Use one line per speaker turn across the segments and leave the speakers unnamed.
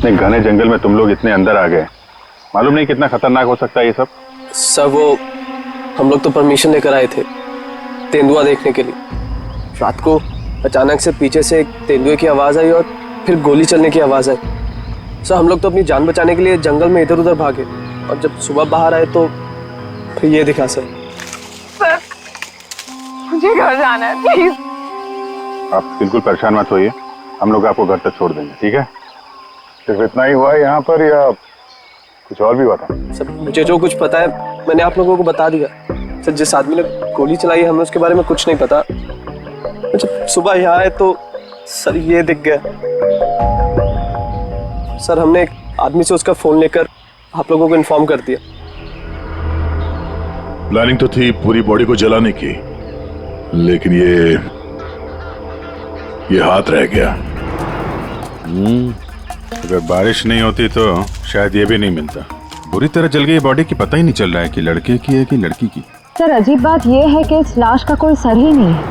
इतने घने जंगल में तुम लोग इतने अंदर आ गए, मालूम नहीं कितना खतरनाक हो सकता है ये सब।
सर वो हम लोग तो परमिशन लेकर आए थे तेंदुआ देखने के लिए। रात को अचानक से पीछे से एक तेंदुए की आवाज आई और फिर गोली चलने की आवाज आई। सर हम लोग तो अपनी जान बचाने के लिए जंगल में इधर उधर भागे और जब सुबह बाहर आए तो फिर ये दिखा। सर
मुझे घर जाना है प्लीज।
आप बिल्कुल परेशान मत होइए, हम लोग आपको घर तक छोड़ देंगे, ठीक है? सिर्फ इतना ही हुआ है यहाँ पर या कुछ और भी हुआ था?
सर मुझे जो कुछ पता है मैंने आप लोगों को बता दिया। सर जिस आदमी ने गोली चलाई है हमें उसके बारे में कुछ नहीं पता। जब सुबह यहाँ आए तो सर ये दिख गया। सर हमने एक आदमी से उसका फोन लेकर आप लोगों को इन्फॉर्म कर दिया।
प्लानिंग तो थी पूरी बॉडी को जलाने की, लेकिन ये हाथ रह गया।
अगर बारिश नहीं होती तो शायद ये भी नहीं मिलता। बुरी तरह जल गई बॉडी की, पता ही नहीं चल रहा है कि लड़के की है कि लड़की की।
सर अजीब बात यह है कि इस लाश का कोई सर ही नहीं है,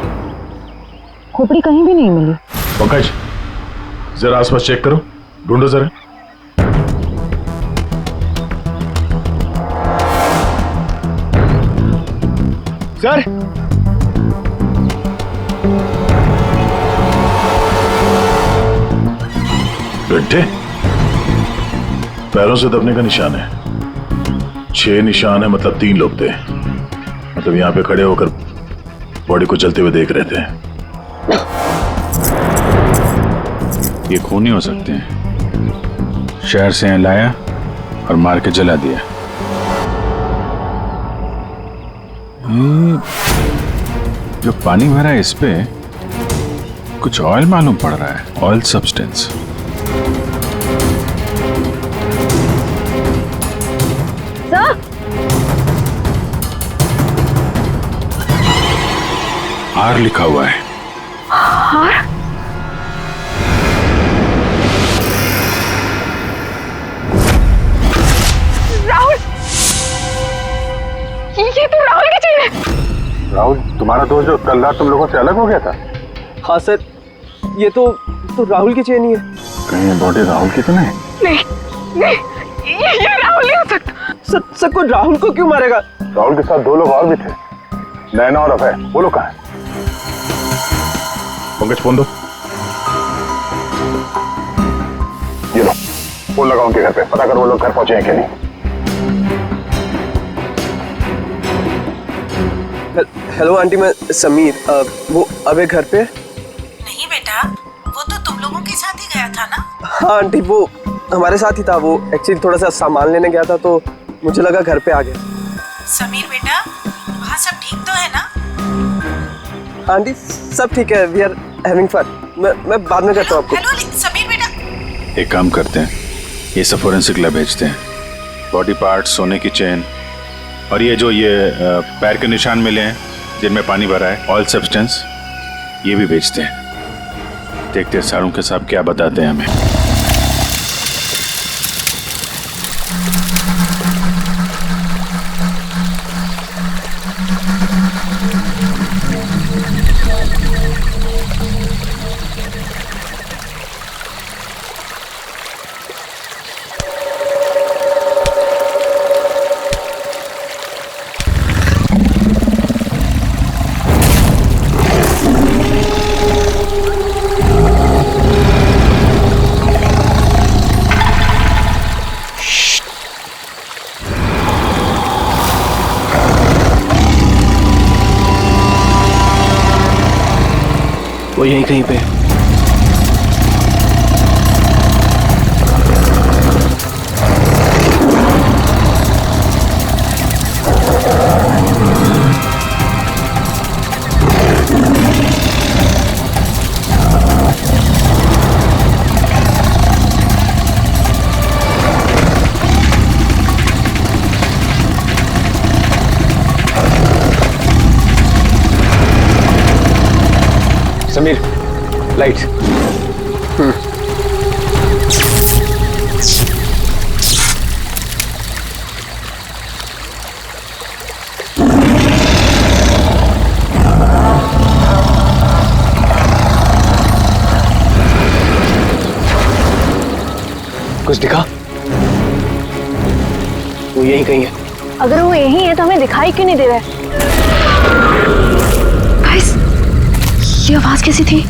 खोपड़ी कहीं भी नहीं मिली।
पंकज जरा आसपास चेक करो, ढूंढो जरा।
सर
गड्ढे, पैरों से दबने का निशान है। 6 निशान है, मतलब 3 लोग थे। मतलब यहाँ पे खड़े होकर बॉडी को जलते हुए देख रहे थे।
ये खूनी हो सकते हैं। शहर से यहाँ लाया और मार के जला दिया। जो पानी भरा है इस पे कुछ ऑयल मालूम पड़ रहा है, ऑयल सब्सटेंस। आर लिखा हुआ है।
आर? राहुल, ये तो राहुल की चेन है।
राहुल तुम्हारा दोस्त जो कल रात तुम लोगों से अलग हो गया था?
हाँ सर ये तो राहुल की चेन ही है।
कहीं ये बॉडी राहुल की तो नहीं?
नहीं नहीं, ये राहुल नहीं हो सकता।
सर को राहुल को क्यों मारेगा?
राहुल के साथ 2 लोग और भी थे, नैना और अभय। वो लोग कहाँ हैं? पंकज फोन दो। ये लो फोन लगाओ उनके घर पे, पता करो वो लोग घर पहुंचे हैं कि नहीं।
हेलो आंटी, मैं समीर। वो अबे घर पे?
नहीं बेटा, वो तो तुम लोगों के साथ ही गया था ना?
हाँ आंटी वो हमारे साथ ही था। वो एक्चुअली थोड़ा सा सामान लेने गया था तो मुझे लगा घर पे आ गया।
समीर बेटा, वहाँ सब ठीक तो है ना?
आंटी सब ठीक है, वी आर हैविंग फन। मैं बाद में करता हूँ आपको।
हेलो समीर बेटा।
एक काम करते हैं, ये सब फोरेंसिक लैब भेजते हैं। बॉडी पार्ट, सोने की चेन और ये जो पैर के निशान मिले हैं जिनमें पानी भरा है, ऑयल सब्सटेंस, ये भी भेजते हैं। देखते हैं सारों के साहब क्या बताते हैं हमें।
वो यहीं कहीं पे। समीर लाइट। कुछ दिखा? वो यही कहीं है।
अगर वो यही है तो हमें दिखाई क्यों नहीं दे रहा है? गाइस, ये आवाज कैसी थी?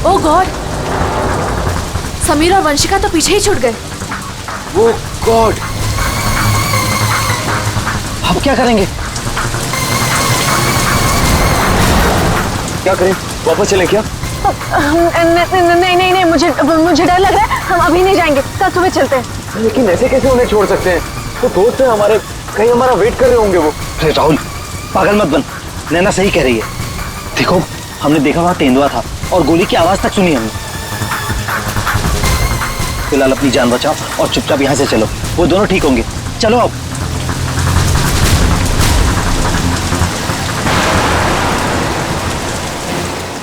ओह गॉड, समीर और वंशिका तो पीछे ही छूट गए।
वो गॉड, अब क्या करेंगे? क्या करें? वापस चलें क्या?
नहीं नहीं नहीं, मुझे डर लग रहा है। हम अभी नहीं जाएंगे, कल सुबह चलते हैं।
लेकिन ऐसे कैसे उन्हें छोड़ सकते हैं? तो दोस्त है हमारे, कहीं हमारा वेट कर रहे होंगे वो।
अरे राहुल, पागल मत बन, नैना सही कह रही है। देखो, हमने देखा वहां तेंदुआ था और गोली की आवाज तक सुनी हमने। फिलहाल अपनी जान बचाओ और चुपचाप यहाँ से चलो, वो दोनों ठीक होंगे। चलो अब।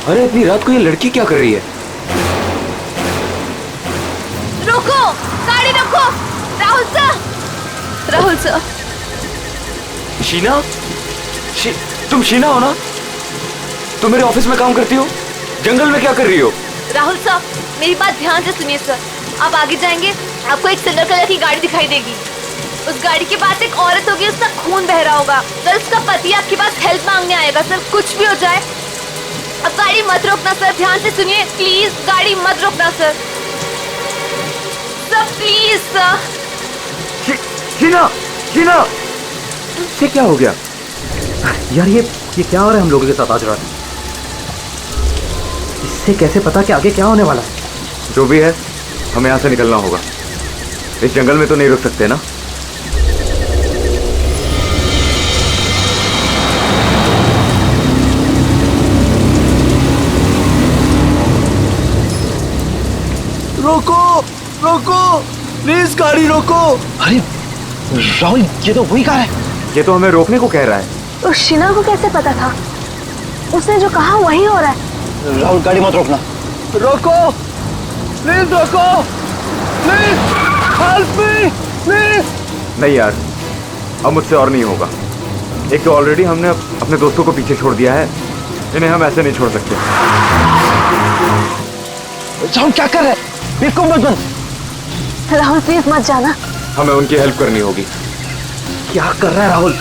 अरे इतनी रात को ये लड़की क्या कर रही है?
रुको, गाड़ी रुको। Rahul sir, Rahul sir.
शीना? तुम शीना हो ना? तुम मेरे ऑफिस में काम करती हो? जंगल में क्या कर रही हो?
राहुल सर, मेरी बात ध्यान से सुनिए सर। आप आगे जाएंगे, आपको एक सिल्वर कलर की गाड़ी दिखाई देगी। उस गाड़ी के पास एक औरत होगी, उसका खून बह रहा होगा। सर, उसका पति आपके पास हेल्प मांगने आएगा। सर, कुछ भी हो जाए, अब गाड़ी मत रोकना सर। ध्यान से सुनिए प्लीज, गाड़ी मत रोकना sir. Sir please sir.
Sheena, Sheena, ये क्या हो गया?
यार ये क्या हो रहा है हम लोगों के साथ आज रात? इससे कैसे पता कि आगे क्या होने वाला है?
जो भी है, हमें यहाँ से निकलना होगा। इस जंगल में तो नहीं रुक सकते ना।
रोको, रोको, प्लीज गाड़ी रोको। अरे राहुल, ये तो वही कार है।
ये तो हमें रोकने को कह रहा है।
तो शीना को कैसे पता था? उसने जो कहा वही हो रहा है।
राहुल, गाड़ी मत रोकना।
रोको, प्लीज रोको, प्लीज हेल्प मी, प्लीज। नहीं यार, अब मुझसे और नहीं होगा। एक तो ऑलरेडी हमने अपने दोस्तों को पीछे छोड़ दिया है, इन्हें हम ऐसे नहीं छोड़ सकते।
राहुल क्या कर रहे हैं? बेवकूफ मत बन।
राहुल प्लीज मत जाना।
हमें उनकी हेल्प करनी होगी।
क्या कर रहा है राहुल?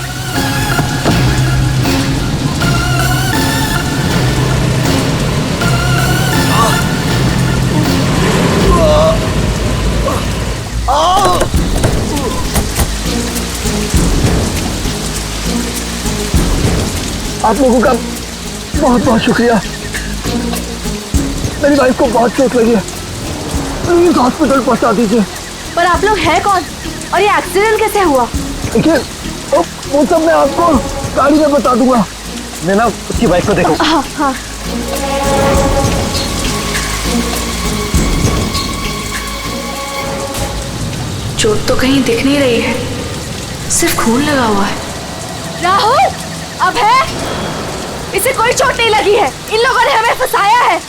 आप लोगों का बहुत बहुत शुक्रिया। मेरी वाइफ को बहुत चोट लगी है, प्लीज हॉस्पिटल पहुंचा दीजिए।
पर आप लोग हैं कौन और ये एक्सीडेंट कैसे हुआ?
देखिए, वो सब मैं आपको गाड़ी में बता दूंगा।
नैना, उसकी वाइफ को देखो।
हाँ हाँ। चोट तो कहीं दिख नहीं रही है, सिर्फ खून लगा हुआ है। राहुल, अब है, इसे कोई चोट नहीं लगी है। इन लोगों ने हमें फंसाया है।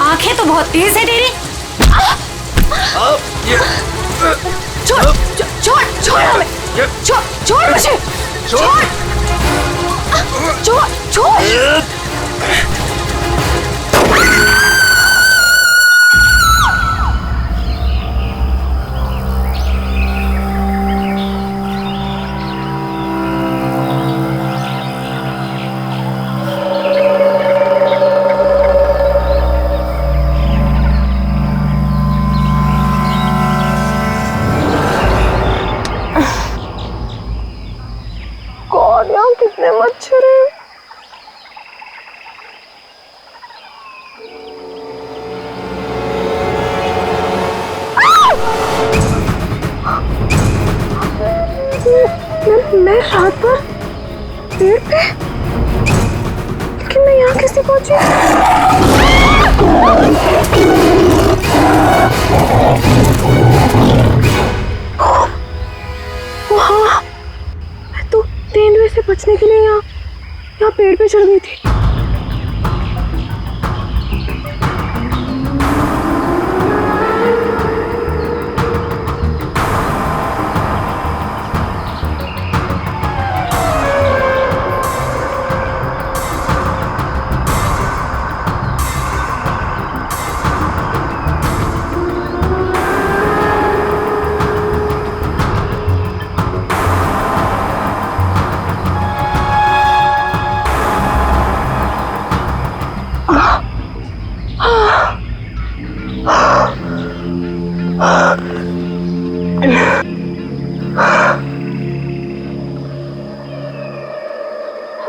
आंखें तो बहुत तेज है तेरी। छोड़ छोड़ छोड़ हमें, छोड़ छोड़ मुझे, छोड़ छोड़ छोड़।
गॉड, यहाँ कितने मच्छर हैं। मैं रात भर पेड़ पे, लेकिन मैं यहाँ कैसे पहुंची? वहाँ मैं तो तेंदुए से बचने के लिए यहाँ पेड़ पे चढ़ गई थी।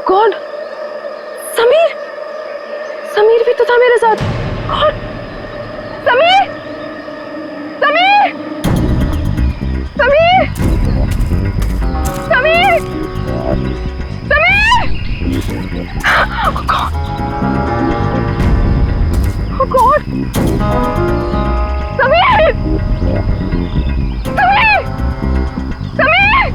गॉड, समीर भी तो था मेरे साथ। God, Sameer, Sameer, Sameer, Sameer, Sameer! Oh God! Oh God! Sameer! Sameer! Sameer!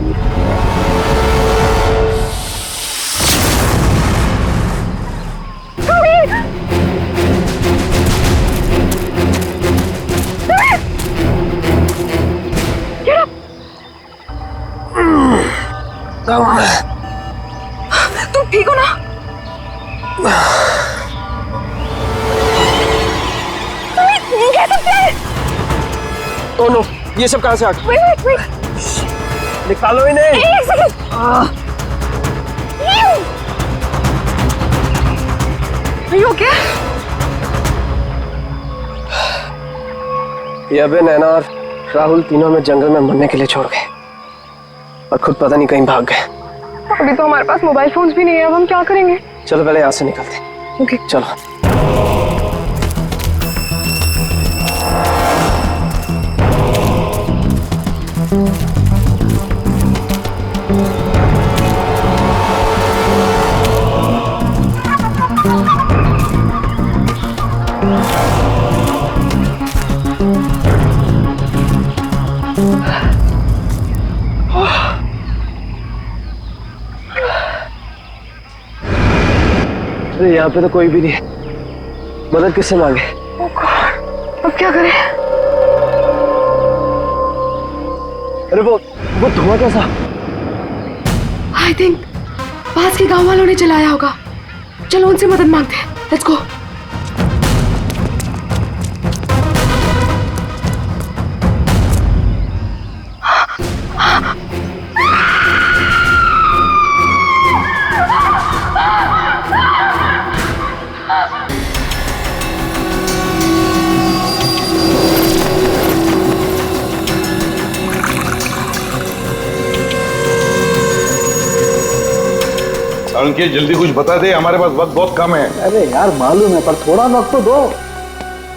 तुम ठीक हो ना?
ओह नो, ये सब कहाँ से आ गया?
Wait.
निकालो इन्हें।
एक सेकंड। Are you okay?
ये अबे, नैना और राहुल तीनों में जंगल में मरने के लिए छोड़ गए और खुद पता नहीं कहीं भाग गए।
अभी तो हमारे पास मोबाइल फोन्स भी नहीं है, अब हम क्या करेंगे?
चलो पहले यहाँ से निकलते हैं।
ओके,
चलो। अरे यहाँ पे तो कोई भी नहीं है, मदद किससे मांगे?
ओह गॉड, अब क्या करें?
अरे वो धुआं कैसा?
आई थिंक पास के गांव वालों ने चलाया होगा। चलो उनसे मदद मांगते हैं। Let's go.
अंकित, जल्दी कुछ बता दे, हमारे पास वक्त बहुत कम है।
अरे यार मालूम है, पर थोड़ा वक्त तो दो।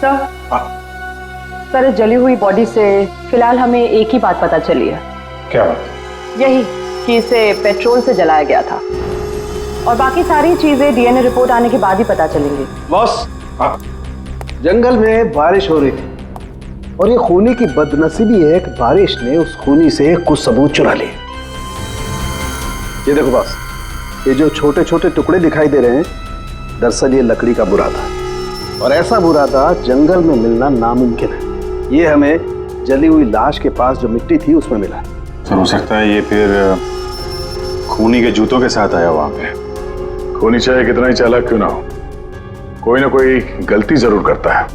सर, इस जली हुई बॉडी से फिलहाल हमें एक ही बात पता चली है।
क्या बात?
यही कि इसे पेट्रोल से जलाया गया था, और बाकी सारी चीजें डीएनए रिपोर्ट आने के बाद ही पता चलेंगी।
बॉस, जंगल में बारिश हो रही थी और ये खूनी की बदनसीबी है कि बारिश ने उस खूनी से कुछ सबूत चुरा लिए। ये देखो बॉस, ये जो छोटे छोटे टुकड़े दिखाई दे रहे हैं, दरअसल ये लकड़ी का बुरादा, और ऐसा बुरादा जंगल में मिलना नामुमकिन है। ये हमें जली हुई लाश के पास जो मिट्टी थी उसमें मिला।
तो हो सकता है ये फिर खूनी के जूतों के साथ आया वहां पे।
खूनी चाहे कितना ही चालाक क्यों ना हो, कोई ना कोई गलती जरूर करता है।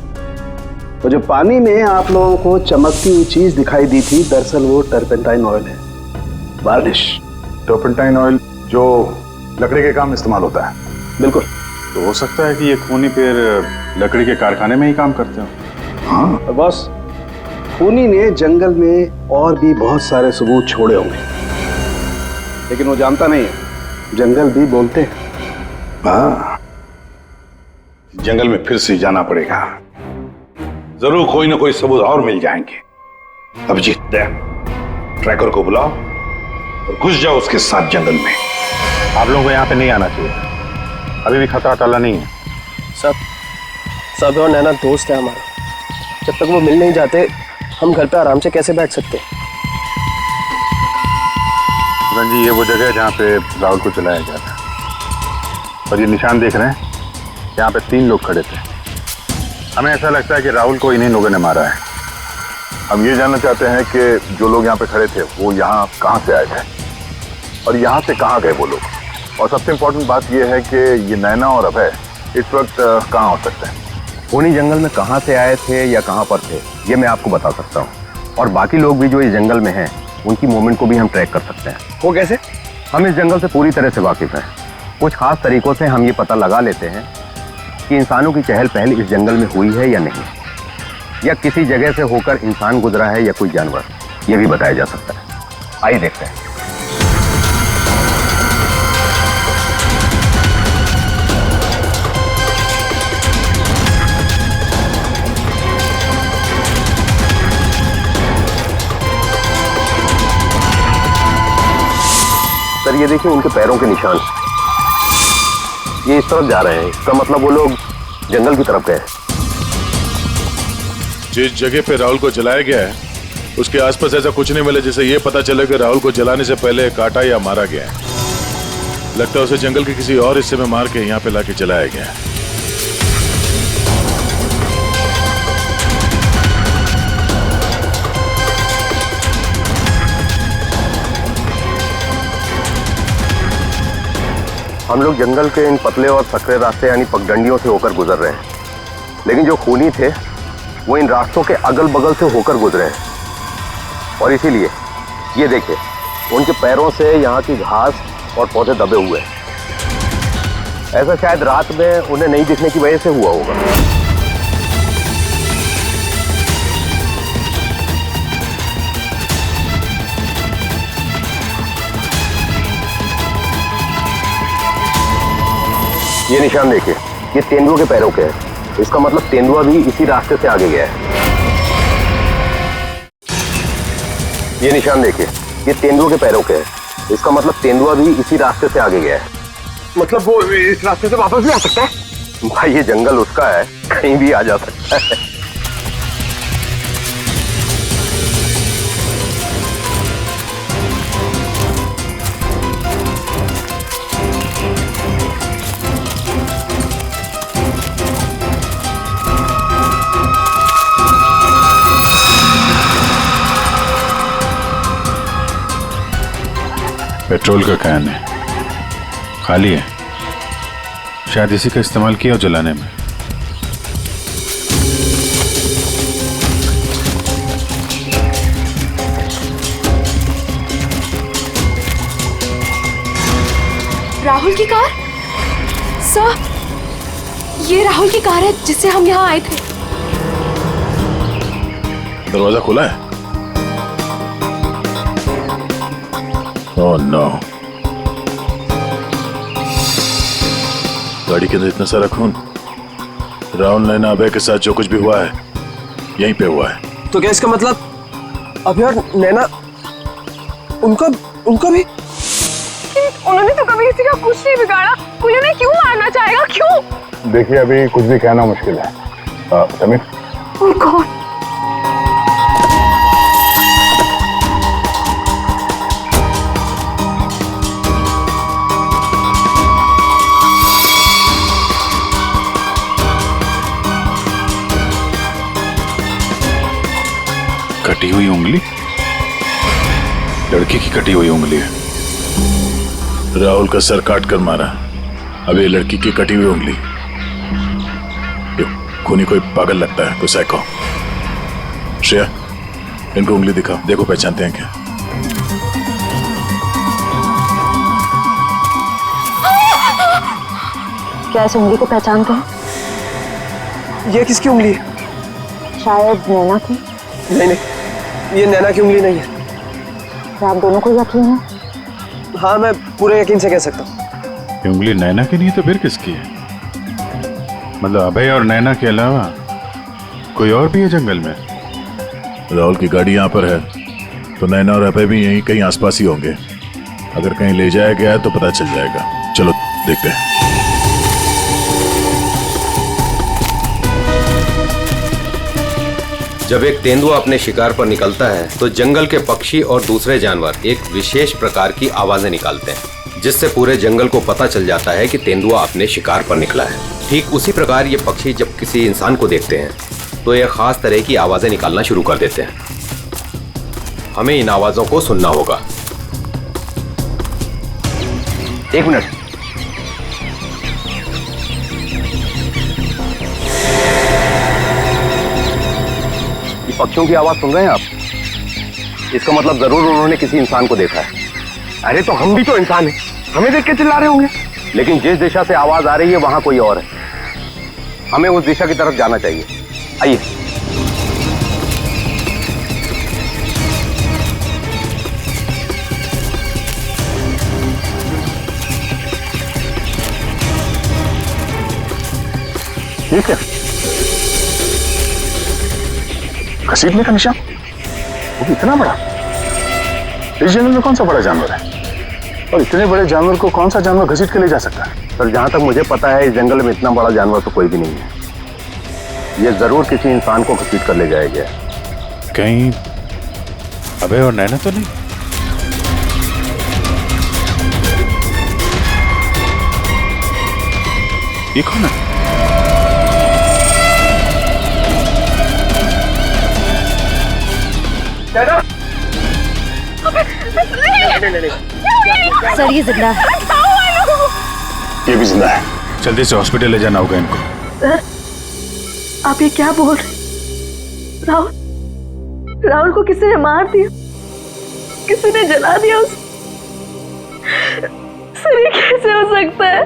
तो जो पानी में आप लोगों को चमकती हुई चीज दिखाई दी थी, दरअसल वो टर्पेंटाइन ऑयल है, वार्निश।
टर्पेंटाइन ऑयल जो लकड़ी के काम इस्तेमाल होता है।
बिल्कुल।
तो हो सकता है कि ये खूनी फिर लकड़ी के कारखाने में ही काम करते हो।
हाँ तो बस, खूनी ने जंगल में और भी बहुत सारे सबूत छोड़े होंगे, लेकिन वो जानता नहीं है जंगल भी बोलते हैं। हाँ, जंगल में फिर से जाना पड़ेगा। जरूर कोई ना कोई सबूत और मिल जाएंगे। अभिजीत, ट्रैकर को बुलाओ और घुस जाओ उसके साथ जंगल में।
आप लोगों को यहाँ पे नहीं आना चाहिए, अभी भी खतरा टला नहीं है।
सब और नैना दोस्त है हमारे, जब तक वो मिल नहीं जाते हम घर पे आराम से कैसे बैठ सकते हैं?
जी, ये वो जगह है जहाँ पे राहुल को चलाया गया था, और ये निशान देख रहे हैं, यहाँ पे 3 लोग खड़े थे। हमें ऐसा लगता है कि राहुल को इन्हीं लोगों ने मारा है।
हम ये जानना चाहते हैं कि जो लोग यहाँ पे खड़े थे वो यहाँ कहाँ से आए थे और यहाँ से कहाँ गए वो लोग, और सबसे इम्पोर्टेंट बात ये है कि ये नैना और अभय इस वक्त कहाँ हो सकते हैं।
उन्हीं जंगल में कहाँ से आए थे या कहाँ पर थे ये मैं आपको बता सकता हूँ, और बाकी लोग भी जो इस जंगल में हैं उनकी मूवमेंट को भी हम ट्रैक कर सकते हैं।
वो कैसे?
हम इस जंगल से पूरी तरह से वाकिफ हैं। कुछ खास तरीकों से हम ये पता लगा लेते हैं कि इंसानों की चहल पहल इस जंगल में हुई है या नहीं, या किसी जगह से होकर इंसान गुजरा है या कोई जानवर, ये भी बताया जा सकता है। आइए देखते हैं। सर, ये देखिए उनके पैरों के निशान, ये इस तरफ जा रहे हैं। इसका मतलब वो लोग जंगल की तरफ गए।
जिस जगह पे राहुल को जलाया गया है उसके आसपास ऐसा कुछ नहीं मिला जिससे ये पता चले कि राहुल को जलाने से पहले काटा या मारा गया है। लगता है उसे जंगल के किसी और हिस्से में मार के यहाँ पे लाके जलाया गया है।
हम लोग जंगल के इन पतले और सकरे रास्ते यानी पगडंडियों से होकर गुजर रहे हैं, लेकिन जो खूनी थे वो इन रास्तों के अगल बगल से होकर गुजरे हैं, और इसीलिए ये देखिए उनके पैरों से यहाँ की घास और पौधे दबे हुए हैं। ऐसा शायद रात में उन्हें नहीं दिखने की वजह से हुआ होगा। ये निशान देखिए, ये तेंदुआ के पैरों के हैं। इसका मतलब तेंदुआ भी इसी रास्ते से आगे गया है। ये निशान देखिए, ये तेंदुआ के पैरों के हैं। इसका मतलब तेंदुआ भी इसी रास्ते से आगे गया है। मतलब वो इस रास्ते से वापस भी आ सकता है? भाई ये जंगल उसका है, कहीं भी आ जा सकता है।
पेट्रोल का कैन है, खाली है, शायद इसी का इस्तेमाल किया हो जलाने में।
राहुल की कार? सर, ये राहुल की कार है जिससे हम यहाँ आए थे।
दरवाजा खुला है? ओह नो, गाड़ी के अंदर इतना सारा खून। राहुल नैना अभय के साथ जो कुछ भी हुआ है यहीं पे हुआ है।
तो क्या इसका मतलब अभय और नैना उनका भी?
उन्होंने तो कभी किसी का कुछ नहीं बिगाड़ा, कोई उन्हें क्यों मारना चाहेगा? क्यों?
देखिए, अभी कुछ भी कहना मुश्किल है। समीर,
ओह गॉड,
कटी हुई उंगली, लड़की की कटी हुई उंगली है।
राहुल का सर काट कर मारा, अब ये लड़की की कटी हुई उंगली। ये खूनी कोई पागल लगता है, कोई साइको। श्रेया, इनको उंगली दिखाओ, देखो पहचानते हैं क्या।
क्या इस उंगली को पहचानते हैं?
ये किसकी उंगली है?
शायद नैना की।
नहीं, ये नैना की उंगली नहीं है।
क्या आप दोनों को यकीन है?
हाँ, मैं पूरे यकीन से कह सकता हूँ।
ये उंगली नैना की नहीं तो फिर किसकी है? मतलब अभय और नैना के अलावा कोई और भी है जंगल में?
राहुल की गाड़ी यहाँ पर है, तो नैना और अभय भी यहीं कहीं आसपास ही होंगे। अगर कहीं ले जाया गया है तो पता चल जाएगा। चलो देखते हैं।
जब एक तेंदुआ अपने शिकार पर निकलता है तो जंगल के पक्षी और दूसरे जानवर एक विशेष प्रकार की आवाजें निकालते हैं, जिससे पूरे जंगल को पता चल जाता है कि तेंदुआ अपने शिकार पर निकला है। ठीक उसी प्रकार ये पक्षी जब किसी इंसान को देखते हैं तो ये खास तरह की आवाजें निकालना शुरू कर देते हैं। हमें इन आवाजों को सुनना होगा। एक मिनट। ये पक्षियों की आवाज सुन रहे हैं आप? इसका मतलब जरूर उन्होंने किसी इंसान को देखा है। अरे तो हम भी तो इंसान हैं, हमें देख के चिल्ला रहे होंगे। लेकिन जिस दिशा से आवाज आ रही है वहां कोई और है। हमें उस दिशा की तरफ जाना चाहिए। आइए।
ठीक है, घसीटने का निशान, वो भी इतना बड़ा। इस जंगल में कौन सा बड़ा जानवर है? और इतने बड़े जानवर को कौन सा जानवर घसीट के ले जा सकता है?
सर, जहां तक मुझे पता है इस जंगल में इतना बड़ा जानवर तो कोई भी नहीं है। ये जरूर किसी इंसान को घसीट कर ले जाया गया है।
कहीं अभय और नैना तो नहीं? ये कौन है?
सर ये जिंदा है।
ये भी जिंदा है। जल्दी से हॉस्पिटल ले जाना होगा इनको।
सर, आप ये क्या बोल रहे? राहुल को किसी ने मार दिया, किसी ने जला दिया उसे। सर ये कैसे हो सकता है?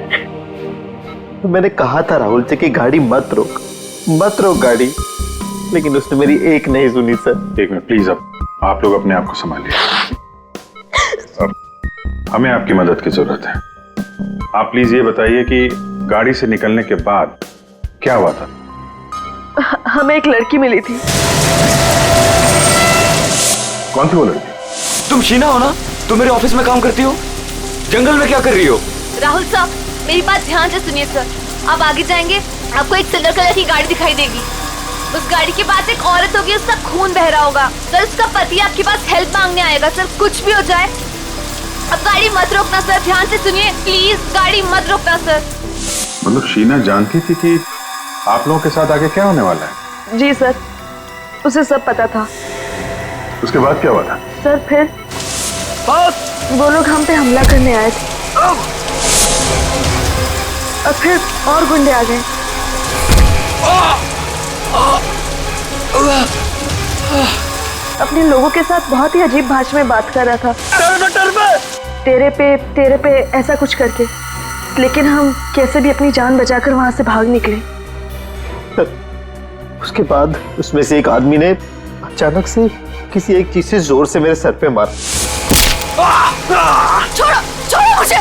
मैंने कहा था राहुल से कि गाड़ी मत रोक गाड़ी, लेकिन उसने मेरी एक नहीं सुनी सर।
एक मिनट प्लीज, अब आप लोग अपने आप को संभालिए। अब हमें आपकी मदद की जरूरत है। आप प्लीज ये बताइए कि गाड़ी से निकलने के बाद क्या हुआ था?
हमें एक लड़की मिली थी।
कौन थी वो लड़की?
तुम शीना हो ना? तुम मेरे ऑफिस में काम करती हो? जंगल में क्या कर रही हो?
राहुल साहब, मेरी बात ध्यान से सुनिए सर। आप आगे जाएंगे, आपको एक सिल्वर कलर की गाड़ी दिखाई देगी। उस गाड़ी के पास एक औरत होगी, उसका खून बह रहा होगा। सर, उसका पति आपके पास हेल्प मांगने आएगा। सर, कुछ भी हो जाए अब गाड़ी मत रोकना सर। ध्यान से सुनिए प्लीज, गाड़ी मत रोकना सर।
मतलब शीना जानती थी कि आप लोगों के साथ आगे क्या होने वाला है?
जी सर, उसे सब पता था।
उसके बाद क्या हुआ था?
सर फिर वो लोग हम पे हमला करने आए थे और फिर और गुंडे आ गए। अपने लोगों के साथ बहुत ही अजीब भाषा में बात कर रहा था, तेरे पे ऐसा कुछ करके। लेकिन हम कैसे भी अपनी जान बचाकर वहां से भाग निकले।
उसके बाद उसमें से एक आदमी ने अचानक से किसी एक चीज से जोर से मेरे सर पे मारा।
छोड़ो मुझे।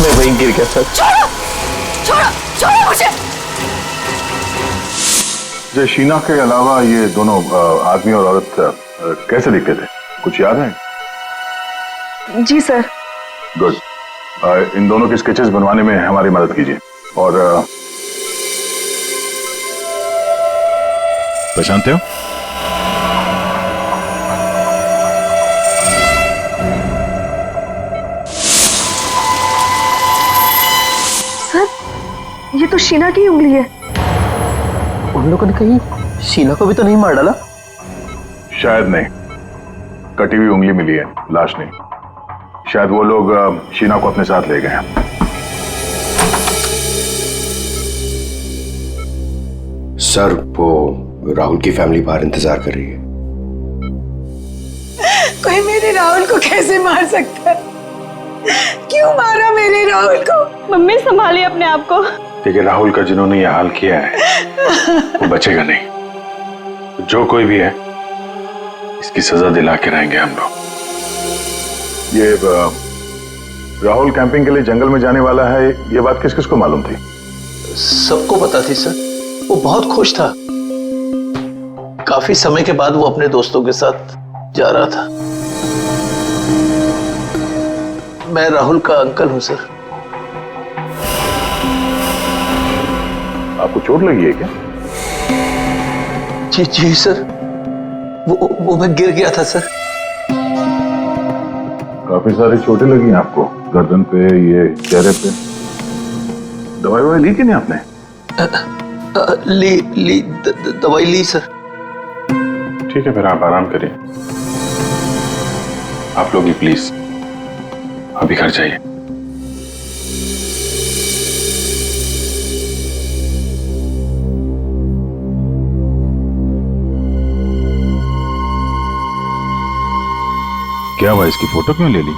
मैं वहीं गिर गया सर।
छोड़ो मुझे।
जो शीना के अलावा ये दोनों आदमी और औरत कैसे दिखते थे? कुछ याद है?
जी सर।
गुड। इन दोनों के स्केचेस बनवाने में हमारी मदद कीजिए। और पहचानते हो?
सर, ये तो शीना की उंगली है।
उन लोगों ने कहीं शीना को भी तो नहीं मार डाला?
शायद नहीं, कटी हुई उंगली मिली है, लाश नहीं। शायद वो लोग शीना को अपने साथ ले गए हैं।
सर, वो राहुल की फैमिली बाहर इंतजार कर रही है।
कोई मेरे राहुल को कैसे मार सकता है? क्यों मारा मेरे राहुल को?
मम्मी संभालिए अपने आप को।
देखिए, राहुल का जिन्होंने ये हाल किया है वो बचेगा नहीं। जो कोई भी है इसकी सजा दिला के रहेंगे हम लोग।
ये राहुल कैंपिंग के लिए जंगल में जाने वाला है, ये बात किस किस को मालूम थी?
सबको पता थी सर। वो बहुत खुश था। काफी समय के बाद वो अपने दोस्तों के साथ जा रहा था। मैं राहुल का अंकल हूं सर।
आपको चोट लगी है क्या?
जी सर, वो मैं गिर गया था सर।
काफी सारी चोटें लगी हैं आपको, गर्दन पे, ये चेहरे पे। दवाई ली कि नहीं आपने?
दवाई ली सर।
ठीक है, फिर आप आराम करिए। आप लोग भी प्लीज अभी घर जाइए। क्या हुआ, इसकी फोटो क्यों ले ली?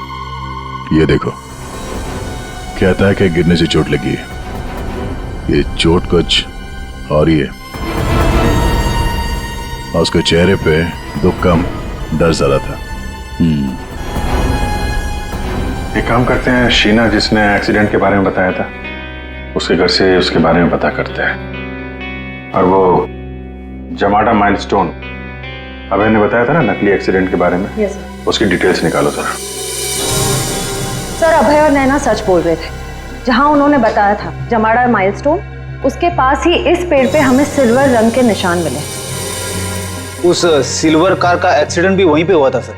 ये देखो, कहता है कि गिरने से चोट लगी है। ये चोट कुछ और ही है। और उसके चेहरे पे दुख कम, डर ज्यादा था।
एक काम करते हैं, शीना जिसने एक्सीडेंट के बारे में बताया था, उसके घर से उसके बारे में पता करते हैं। और वो जमाडा माइलस्टोन, अभय ने बताया था ना नकली एक्सीडेंट के बारे में,
यस सर।
उसकी डिटेल्स निकालो जरा।
सर, अभय और नैना सच बोल रहे थे। जहां उन्होंने बताया था जमाड़ा माइलस्टोन, उसके पास ही इस पेड़ पे हमें सिल्वर रंग के निशान मिले।
उस सिल्वर कार का एक्सीडेंट भी वहीं पे हुआ था सर।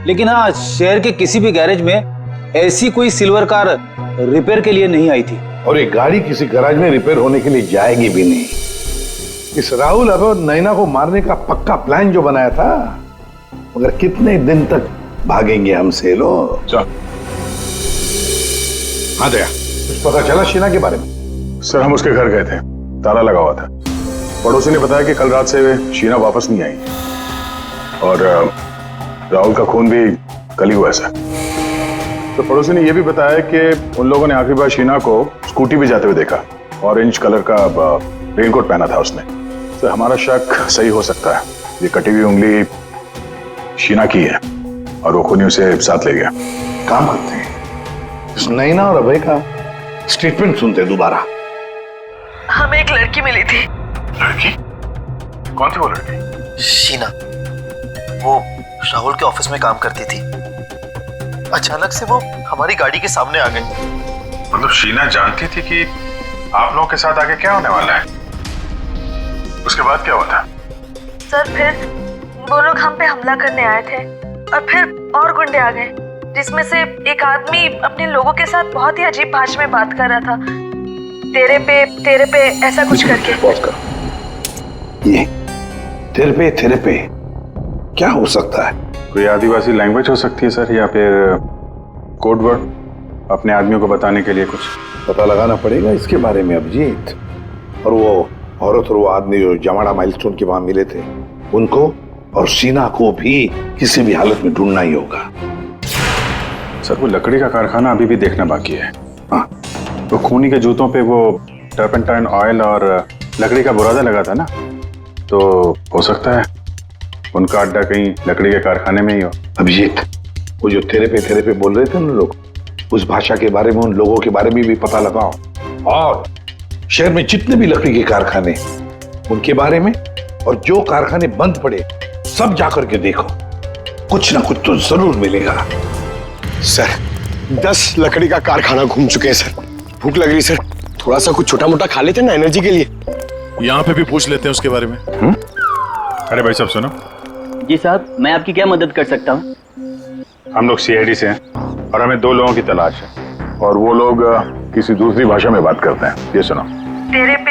लेकिन हाँ, शहर के किसी भी गैरेज में ऐसी कोई सिल्वर कार रिपेयर के लिए नहीं आई थी।
और ये गाड़ी किसी गैराज में रिपेयर होने के लिए जाएगी भी नहीं। इस राहुल अब नैना को मारने का पक्का प्लान जो बनाया था, मगर कितने दिन तक भागेंगे हमसे लोग? हाँ दया, कुछ पता चला शीना के बारे में?
सर, हम उसके घर गए थे, ताला लगा हुआ था। पड़ोसी ने बताया कि कल रात से शीना वापस नहीं आई और राहुल का खून भी कल ही हुआ सर। तो पड़ोसी ने यह भी बताया कि उन लोगों ने आखिरी बार शीना को स्कूटी पे जाते हुए देखा। ऑरेंज कलर का रेनकोट पहना था उसने। तो हमारा शक सही हो सकता है, ये कटी हुई उंगली शीना की है और वो खूनी उसे साथ ले गया।
काम करते हैं, इस नैना और अभय का स्टेटमेंट सुनते दोबारा।
हमें एक लड़की मिली थी।
लड़की? कौन थी वो लड़की?
शीना, वो राहुल के ऑफिस में काम करती थी। अचानक से वो हमारी गाड़ी के सामने आ गई।
मतलब शीना जानती थी कि आप लोगों के साथ आगे क्या होने वाला है? उसके बाद क्या हुआ था?
सर, फिर वो लोग हम पे हमला करने आए थे और फिर और गुंडे आ गए, जिसमें से एक आदमी अपने लोगों के साथ बहुत ही अजीब भाषा में बात कर रहा था। तेरे पे ऐसा कुछ करके।
ये तेरे पे क्या हो सकता है?
कोई आदिवासी लैंग्वेज हो सकती है सर, या फिर कोड वर्ड अपने आदमियों को बताने के लिए कुछ।
पता लगाना पड़ेगा इसके बारे में अभिजीत। और वो औरत और वो आदमी जो जमाड़ा माइलस्टोन के वहां मिले थे, उनको और शीना को भी किसी भी हालत में ढूंढना ही होगा।
सर, वो लकड़ी का कारखाना अभी भी देखना बाकी है।
हाँ,
तो खूनी के जूतों पे वो टर्पेंटाइन ऑयल और लकड़ी का बुरादा लगा था ना, तो हो सकता है उनका अड्डा कहीं लकड़ी के कारखाने में ही हो।
अभिजीत, वो जो तेरे पे बोल रहे थे ना लोग, उस भाषा के बारे में, उन लोगों के बारे में भी पता लगाओ। और शहर में जितने भी लकड़ी के कारखाने, उनके बारे में, और जो कारखाने बंद पड़े सब जाकर के देखो। कुछ ना कुछ तो जरूर मिलेगा।
सर, 10 लकड़ी का कारखाना घूम चुके हैं सर। भूख लग रही सर, थोड़ा सा कुछ छोटा मोटा खा लेते ना एनर्जी के लिए।
यहाँ पे भी पूछ लेते हैं उसके बारे में।
अरे भाई साहब सुनो।
जी साहब, मैं आपकी क्या मदद कर सकता हूँ?
हम लोग सीआईडी से हैं और हमें 2 लोगों की तलाश है,
और वो लोग किसी दूसरी भाषा में बात करते हैं। ये सुनो।
तेरे पे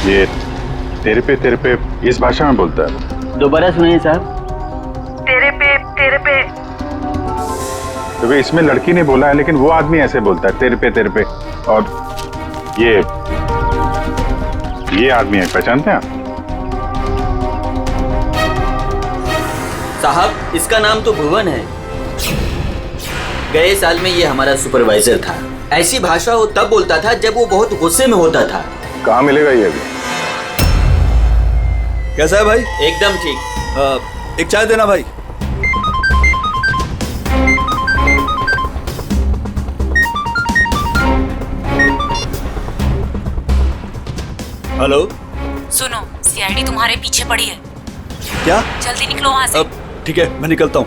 ये तेरे पे इस भाषा में बोलता है।
दोबारा सुनिए साहब।
तेरे पे
तो इसमें लड़की ने बोला है, लेकिन वो आदमी ऐसे बोलता है, तेरे पे। और ये आदमी है, पहचानते हैं आप?
साहब, इसका नाम तो भुवन है। गए साल में ये हमारा सुपरवाइजर था। ऐसी भाषा वो तब बोलता था जब वो बहुत गुस्से में होता था।
कहाँ मिलेगा ये अभी?
कैसा है भाई?
एकदम ठीक।
एक चाय देना भाई।
हेलो।
सुनो, सीआईडी तुम्हारे पीछे पड़ी है।
क्या?
जल्दी निकलो वहां से।
अब ठीक है, मैं निकलता हूँ।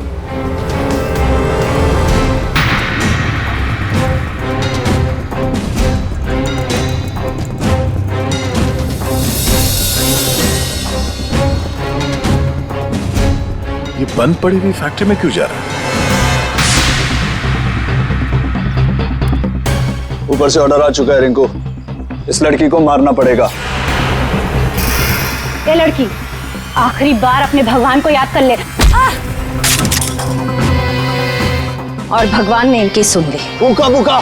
ये बंद पड़ी हुई फैक्ट्री में क्यों जा रहा है?
ऊपर से ऑर्डर आ चुका है रिंकू, इस लड़की को मारना पड़ेगा।
ये लड़की आखिरी बार अपने भगवान को याद कर ले। और भगवान ने इनकी सुन ली।
भूखा भूखा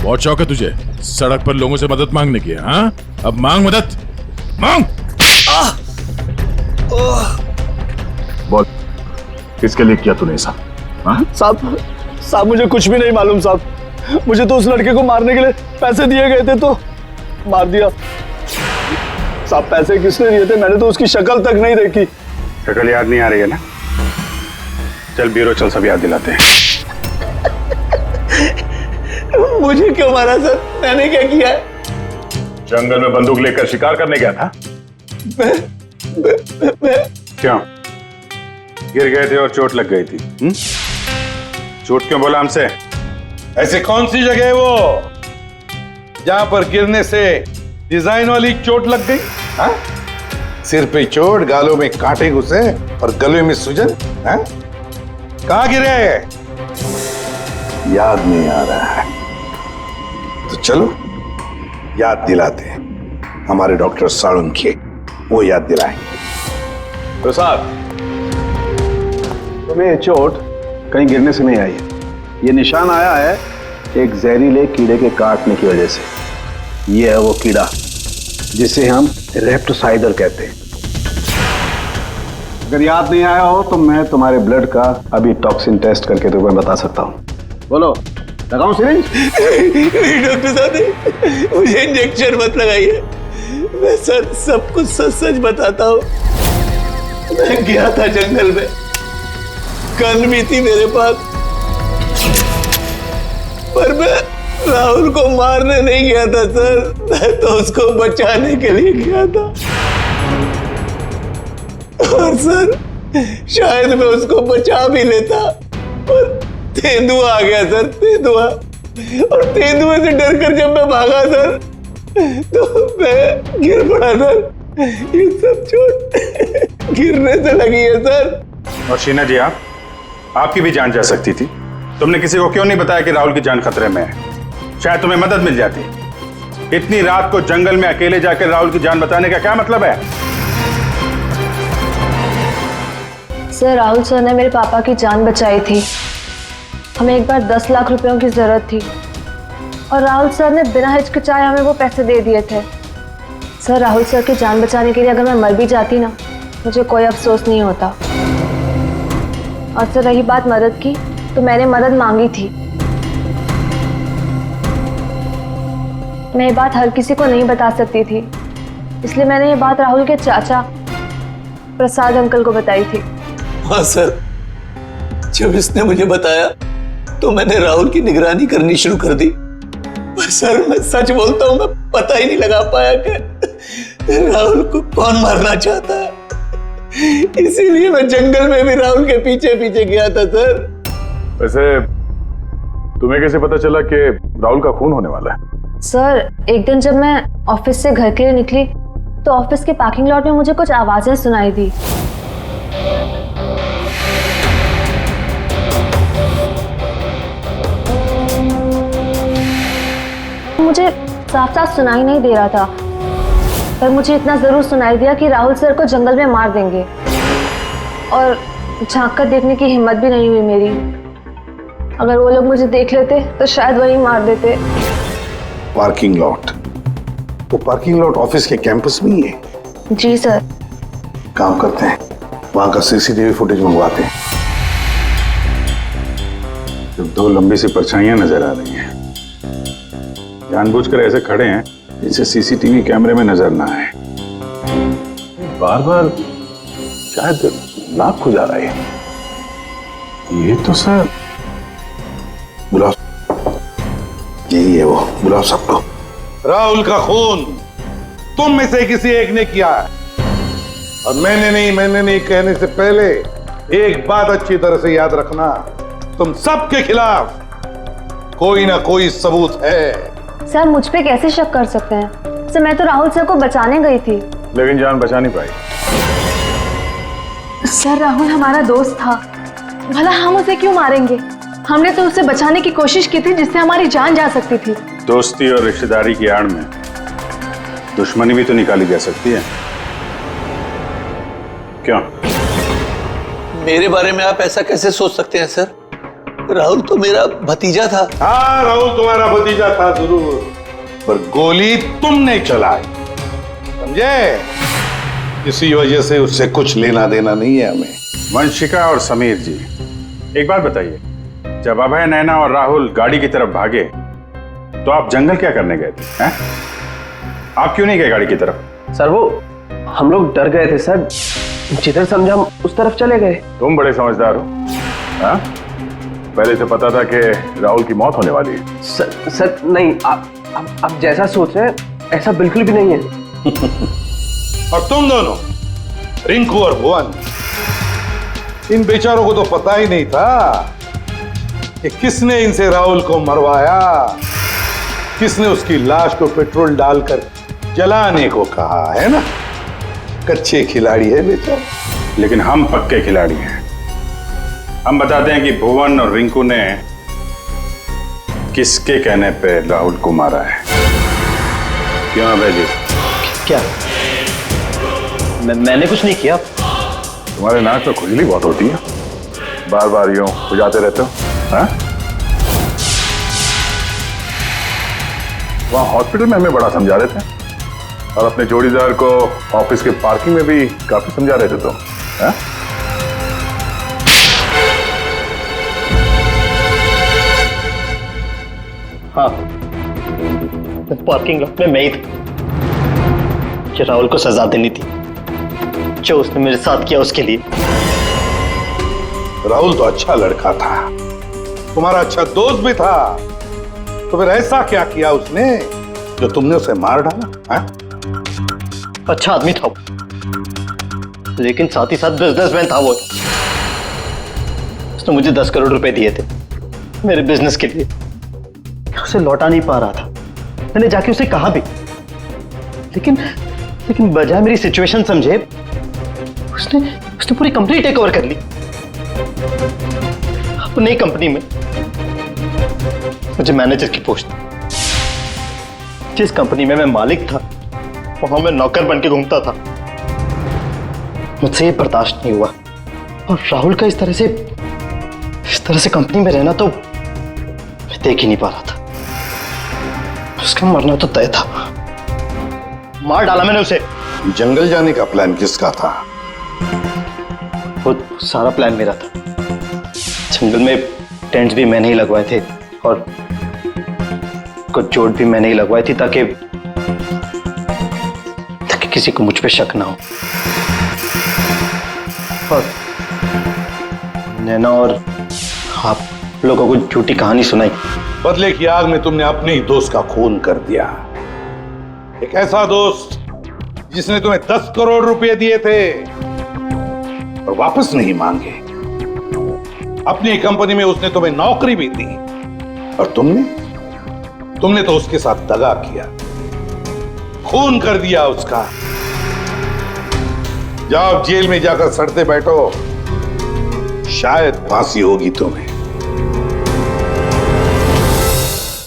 बहुत शौक है तुझे सड़क पर लोगों से मदद मांगने की, हाँ? अब मांग मदद, मांग। बोल, किसके लिए किया तूने ऐसा?
साहब मुझे कुछ भी नहीं मालूम साहब। मुझे तो उस लड़के को मारने के लिए पैसे दिए गए थे तो मार दिया। साहब पैसे किसने दिए थे? मैंने तो उसकी शक्ल तक नहीं देखी।
शक्ल याद नहीं आ रही है ना? चल ब्यूरो चल, सब याद दिलाते हैं।
मुझे क्यों मारा सर? मैंने क्या किया?
जंगल में बंदूक लेकर शिकार करने गया था। क्यों? गिर गए थे और चोट लग गई थी। झूठ क्यों बोला हमसे?
ऐसे कौन सी जगह है वो जहां पर गिरने से डिजाइन वाली चोट लग गई? हाँ? सिर पे चोट, गालों में कांटे घुसे और गले में सूजन। हाँ? कहां गिरे? याद नहीं आ रहा है तो चलो याद दिलाते हैं। हमारे डॉक्टर साळुंखे वो याद दिलाएंगे।
प्रसाद, तुम्हें ये चोट कहीं गिरने से नहीं आई है। ये निशान आया है एक जहरीले कीड़े के काटने की वजह से। ये है वो कीड़ा जिसे हम रेप्टोसाइडर कहते हैं। अगर याद नहीं आया हो तो मैं तुम्हारे ब्लड का अभी टॉक्सिन टेस्ट करके तुम्हें बता सकता हूँ। बोलो, लगाऊं सिरिंज?
डॉक्टर साहब मुझे इंजेक्शन मत लगाइए। मैं सर सब कुछ सच सच बताता हूँ। मैं गया था जंगल में, गन भी थी मेरे पास, पर मैं राहुल को मारने नहीं गया था सर। मैं तो उसको बचाने के लिए गया था। और सर शायद मैं उसको बचा भी लेता, पर तेंदुआ आ गया सर, तेंदुआ। और तेंदुए से डरकर जब मैं भागा सर तो मैं गिर पड़ा सर। ये सब चोट गिरने से लगी है सर।
और शीना जी, आपकी भी जान जा सकती थी। तुमने किसी को क्यों नहीं बताया कि राहुल की जान खतरे में है? शायद तुम्हें मदद मिल जाती। इतनी रात को जंगल में अकेले जाकर राहुल की जान बताने का क्या मतलब है?
सर, राहुल सर ने मेरे पापा की जान बचाई थी। हमें एक बार 10 लाख रुपयों की जरूरत थी और राहुल सर ने बिना हिचकिचाए हमें वो पैसे दे दिए थे। सर, राहुल सर की जान बचाने के लिए अगर मैं मर भी जाती ना, मुझे कोई अफसोस नहीं होता। और सर रही बात मदद की, तो मैंने मदद मांगी थी। मैं ये बात हर किसी को नहीं बता सकती थी, इसलिए मैंने ये बात राहुल के चाचा प्रसाद अंकल को बताई थी।
हाँ सर, जब इसने मुझे बताया तो मैंने राहुल की निगरानी करनी शुरू कर दी। पर सर मैं सच बोलता हूँ, मैं पता ही नहीं लगा पाया कि राहुल को कौन मारना चाहता है। इसीलिए मैं जंगल में भी राहुल के पीछे पीछे गया था सर।
वैसे तुम्हें कैसे पता चला कि राहुल का खून होने वाला है?
सर, एक दिन जब मैं ऑफिस से घर के लिए निकली तो ऑफिस के पार्किंग लॉट में मुझे कुछ आवाजें सुनाई दी।
साफ साफ सुनाई नहीं दे रहा था, पर मुझे इतना जरूर सुनाई दिया कि राहुल सर को जंगल में मार देंगे, और झांक कर देखने की हिम्मत भी नहीं हुई मेरी। अगर वो लोग मुझे देख लेते तो शायद वही मार देते।
पार्किंग लॉट, वो पार्किंग लॉट ऑफिस के कैंपस में ही है।
जी सर।
काम करते हैं, वहां का सीसीटीवी फुटेज मंगवाते हैं।
तो दो लंबी सी परछाइयां नजर आ रही हैं, जानबूझकर ऐसे खड़े हैं जिससे सीसीटीवी कैमरे में नजर ना आए। बार बार शायद नाक खुजा रहा है। ये तो सर
बुलाओ, यही है वो, बुलाओ सबको। राहुल का खून तुम में से किसी एक ने किया है, और मैंने नहीं कहने से पहले एक बात अच्छी तरह से याद रखना, तुम सबके खिलाफ कोई ना कोई सबूत है।
सर मुझ पे कैसे शक कर सकते हैं? सर मैं तो राहुल सर को बचाने गई थी।
लेकिन जान बचा नहीं पाई।
सर राहुल हमारा दोस्त था, भला हम उसे क्यों मारेंगे? हमने तो उसे बचाने की कोशिश की थी जिससे हमारी जान जा सकती थी।
दोस्ती और रिश्तेदारी की आड़ में दुश्मनी भी तो निकाली जा सकती है, क्यों?
मेरे बारे में आप ऐसा कैसे सोच सकते हैं सर? राहुल तो मेरा भतीजा था।
हाँ, राहुल तुम्हारा भतीजा था जरूर, पर गोली तुमने चलाई, समझे? इसी वजह से उससे कुछ लेना देना नहीं है हमें।
वंशिका और समीर जी, एक बात बताइए, जब अभय, नैना और राहुल गाड़ी की तरफ भागे तो आप जंगल क्या करने गए थे? हैं? आप क्यों नहीं गए गाड़ी की तरफ?
सर वो हम लोग डर गए थे सर, जिधर समझा हम उस तरफ चले गए।
तुम बड़े समझदार हो। हाँ? पहले से पता था कि राहुल की मौत होने वाली है।
सर नहीं, आप जैसा सोच रहे हैं ऐसा बिल्कुल भी नहीं है।
और तुम दोनों, रिंकू और भुवन, इन बेचारों को तो पता ही नहीं था कि किसने इनसे राहुल को मरवाया, किसने उसकी लाश को पेट्रोल डालकर जलाने को कहा, है ना? कच्चे खिलाड़ी है बेचारा।
लेकिन हम पक्के खिलाड़ी हैं। हम बताते हैं कि भुवन और रिंकू ने किसके कहने पे राहुल को मारा है। क्यों अभय जी?
क्या? मैंने कुछ नहीं किया।
तुम्हारे नाक तो खुजली बहुत होती है, बार बार यूं खुजाते रहते हो। हाँ? वहां हॉस्पिटल में हमें बड़ा समझा रहे थे, और अपने जोड़ीदार को ऑफिस के पार्किंग में भी काफी समझा रहे थे। तो हाँ?
हाँ, पार्किंग लॉट में मैं ही था, कि राहुल को सजा देनी थी जो उसने मेरे साथ किया उसके लिए।
राहुल तो अच्छा लड़का था, तुम्हारा अच्छा दोस्त भी था, तो फिर ऐसा क्या किया उसने जो तुमने उसे मार डाला? हाँ?
अच्छा आदमी था वो, लेकिन साथ ही साथ बिजनेसमैन था वो। उसने मुझे 10 करोड़ रुपए दिए थे मेरे बिजनेस के लिए, उसे लौटा नहीं पा रहा था। मैंने जाके उसे कहा भी, लेकिन बजाय मेरी सिचुएशन समझे उसने पूरी कंपनी टेक ओवर कर ली। अपनी कंपनी में मुझे मैनेजर की पोस्ट, जिस कंपनी में मैं मालिक था वहां मैं नौकर बन के घूमता था। मुझसे ये बर्दाश्त नहीं हुआ, और राहुल का इस तरह से कंपनी में रहना तो मैं देख ही नहीं पा रहा था। उसका मरना तो तय था, मार डाला मैंने उसे।
जंगल जाने का प्लान किसका था?
वो सारा प्लान मेरा था। जंगल में टेंट्स भी मैंने ही लगवाए थे, और कुछ चोट भी मैंने ही लगवाई थी ताकि किसी को मुझ पे शक ना हो। और नैना और आप लोगों को झूठी कहानी सुनाई।
बदले की आग में तुमने अपने ही दोस्त का खून कर दिया। एक ऐसा दोस्त जिसने तुम्हें 10 करोड़ रुपए दिए थे और वापस नहीं मांगे। अपनी कंपनी में उसने तुम्हें नौकरी भी दी, और तुमने तो उसके साथ दगा किया, खून कर दिया उसका। जाओ जेल में जाकर सड़ते बैठो, शायद फांसी होगी तुम्हें।